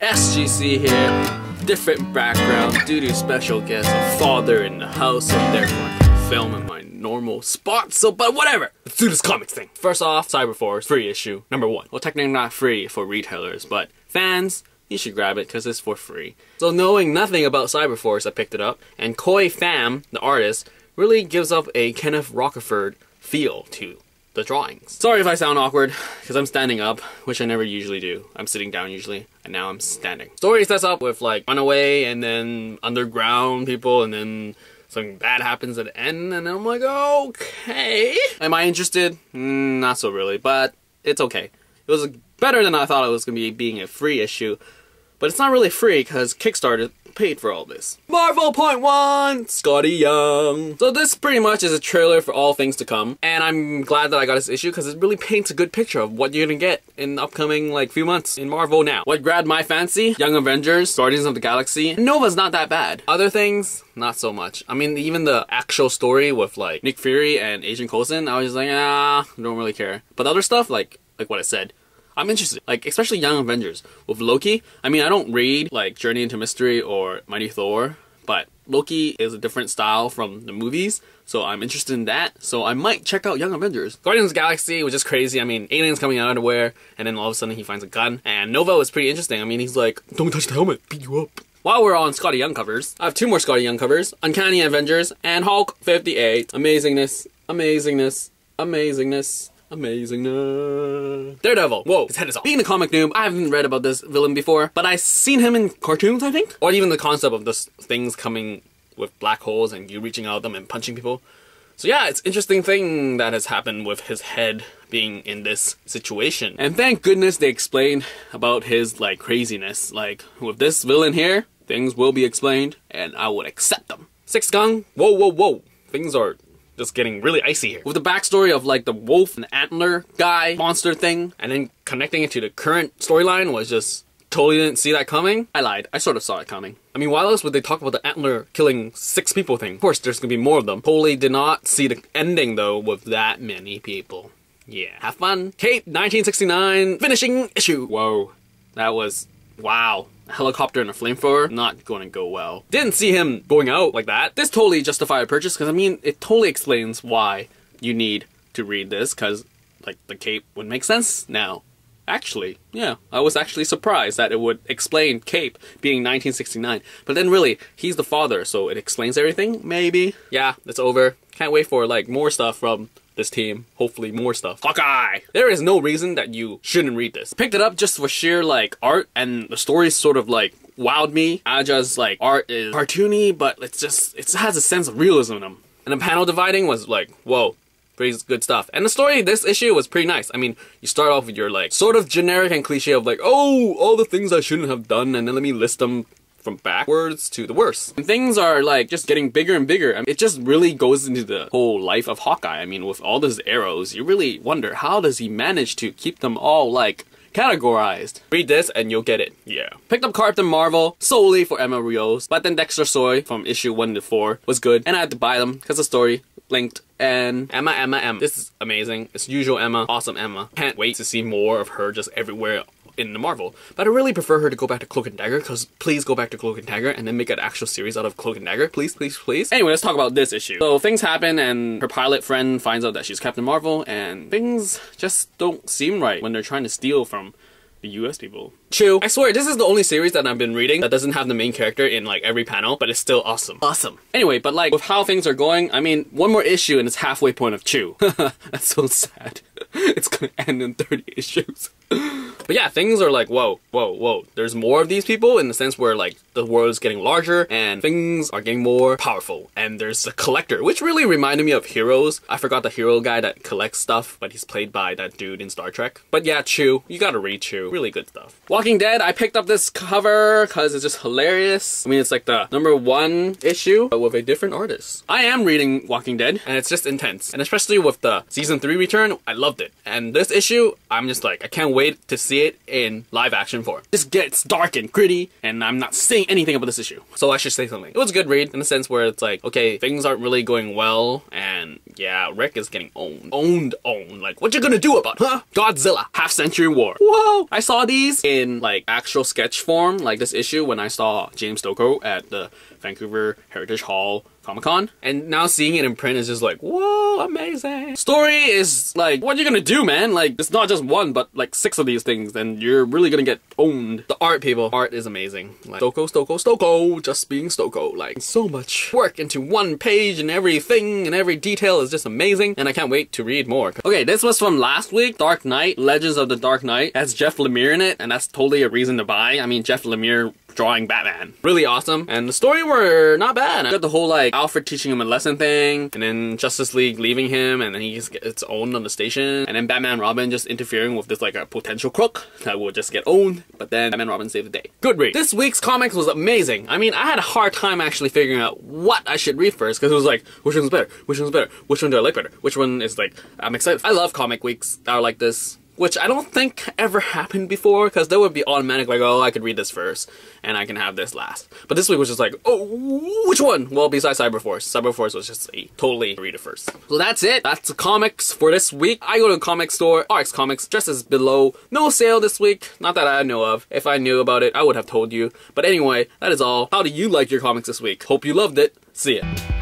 SGC here, different background due to special guest, a father in the house, and therefore I can film in my normal spot, but whatever. Let's do this comics thing. First off, Cyberforce, free issue, #1. Well, technically not free for retailers, but fans, you should grab it because it's for free. So knowing nothing about Cyberforce, I picked it up, and Koi Pham, the artist, really gives up a Kenneth Rocaford feel to the drawings. Sorry if I sound awkward, because I'm standing up, which I never usually do. I'm sitting down usually, and now I'm standing. Story sets up with like runaway, and then underground people, and then something bad happens at the end, and I'm like, okay. Am I interested? Not so really, but it's okay. It was better than I thought it was going to be being a free issue, but it's not really free because Kickstarter paid for all this. Marvel .1, Scotty Young. So this pretty much is a trailer for all things to come, and I'm glad that I got this issue because it really paints a good picture of what you're gonna get in the upcoming like few months in Marvel now. What grabbed my fancy? Young Avengers, Guardians of the Galaxy. Nova's not that bad. Other things, not so much. I mean, even the actual story with like Nick Fury and Agent Coulson, I was just like, don't really care. But other stuff, like what I said, I'm interested, like, especially Young Avengers. With Loki, I mean, I don't read, like, Journey into Mystery or Mighty Thor, but Loki is a different style from the movies, so I'm interested in that, so I might check out Young Avengers. Guardians of the Galaxy was just crazy. I mean, aliens coming out of nowhere, and then all of a sudden he finds a gun, and Nova was pretty interesting. I mean, he's like, don't touch the helmet, beat you up. While we're on Scotty Young covers, I have 2 more Scotty Young covers, Uncanny Avengers and Hulk 58. Amazingness, amazingness, amazingness. Amazingness. Daredevil. Whoa, his head is off. Being a comic noob, I haven't read about this villain before, but I've seen him in cartoons, I think? Or even the concept of this things coming with black holes and you reaching out of them and punching people. So yeah, it's an interesting thing that has happened with his head being in this situation. And thank goodness they explained about his, like, craziness. Like, with this villain here, things will be explained, and I would accept them. Six Gung, whoa, whoa, whoa. Things are just getting really icy here. With the backstory of like the wolf and antler guy monster thing, and then connecting it to the current storyline was just totally didn't see that coming. I lied. I sort of saw it coming. I mean, why else would they talk about the antler killing 6 people thing? Of course, there's gonna be more of them. Totally did not see the ending though with that many people. Yeah. Have fun. Cape 1969 finishing issue. Whoa. That was, wow. A helicopter and a flamethrower, not going to go well. Didn't see him going out like that. This totally justified a purchase because I mean, it totally explains why you need to read this because like the cape would make sense now. Actually, yeah, I was actually surprised that it would explain Cape being 1969. But then really, he's the father, so it explains everything, maybe. Yeah, it's over. Can't wait for like more stuff from this team. Hopefully more stuff. Hawkeye! There is no reason that you shouldn't read this. Picked it up just for sheer like art, and the story sort of like wowed me. Aja's like art is cartoony, but it has a sense of realism in them. And the panel dividing was like, whoa. Pretty good stuff. And the story, this issue was pretty nice. I mean, you start off with your like sort of generic and cliche of like, oh, all the things I shouldn't have done, and then let me list them from backwards to the worst. And things are like just getting bigger and bigger. I mean, it just really goes into the whole life of Hawkeye. I mean, with all those arrows, you really wonder how does he manage to keep them all like categorized. Read this and you'll get it. Yeah. Picked up Captain Marvel solely for Emma Rios, but then Dexter Soy from issue 1 to 4 was good, and I had to buy them because the story linked. And Emma. This is amazing. It's usual Emma. Awesome Emma. Can't wait to see more of her just everywhere in the Marvel. But I really prefer her to go back to Cloak and Dagger, because please go back to Cloak and Dagger and then make an actual series out of Cloak and Dagger. Please, please, please. Anyway, let's talk about this issue. So things happen and her pilot friend finds out that she's Captain Marvel, and things just don't seem right when they're trying to steal from the US people. Chew. I swear, this is the only series that I've been reading that doesn't have the main character in like every panel, but it's still awesome. Awesome. Anyway, but like with how things are going, I mean, one more issue and it's halfway point of Chew. That's so sad. It's gonna end in 30 issues. But yeah, things are like, whoa, whoa, whoa. There's more of these people in the sense where like the world is getting larger and things are getting more powerful. And there's a collector, which really reminded me of Heroes. I forgot the hero guy that collects stuff, but he's played by that dude in Star Trek. But yeah, Chew. You gotta read Chew. Really good stuff. Walking Dead, I picked up this cover because it's just hilarious. I mean, it's like the #1 issue, but with a different artist. I am reading Walking Dead, and it's just intense. And especially with the season 3 return, I loved it. And this issue, I'm just like, I can't wait wait to see it in live action form. This gets dark and gritty, and I'm not saying anything about this issue, so I should say something. It was a good read in the sense where it's like, okay, things aren't really going well, and yeah, Rick is getting owned. Like, what you gonna do about it? Huh? Godzilla, half-century war. Whoa! I saw these in like actual sketch form, like this issue when I saw James Stokoe at the Vancouver Heritage Hall Comic-Con, and now seeing it in print is just like, whoa, amazing. Story is like, what are you gonna do, man? Like, it's not just one, but like 6 of these things, then you're really gonna get owned. The art, people, art is amazing. Like, Stokoe, just being Stokoe. Like, so much work into one page, and everything and every detail is just amazing, and I can't wait to read more. Okay, this was from last week, Dark Knight, Legends of the Dark Knight. That's Jeff Lemire in it, and that's totally a reason to buy. I mean, Jeff Lemire drawing Batman. Really awesome. And the story were not bad. I got the whole like Alfred teaching him a lesson thing, and then Justice League leaving him, and then he gets owned on the station, and then Batman and Robin just interfering with this like a potential crook that will just get owned, but then Batman and Robin save the day. Good read. This week's comics was amazing. I mean, I had a hard time actually figuring out what I should read first, because it was like, which one's better? Which one's better? Which one do I like better? Which one is like, I'm excited. I love comic weeks that are like this, which I don't think ever happened before, because there would be automatic like, oh, I could read this first, and I can have this last. But this week was just like, oh, which one? Well, besides Cyberforce. Cyberforce was just a totally read it first. So that's it. That's the comics for this week. I go to a comic store, RX Comics, just as below. No sale this week. Not that I know of. If I knew about it, I would have told you. But anyway, that is all. How do you like your comics this week? Hope you loved it. See ya.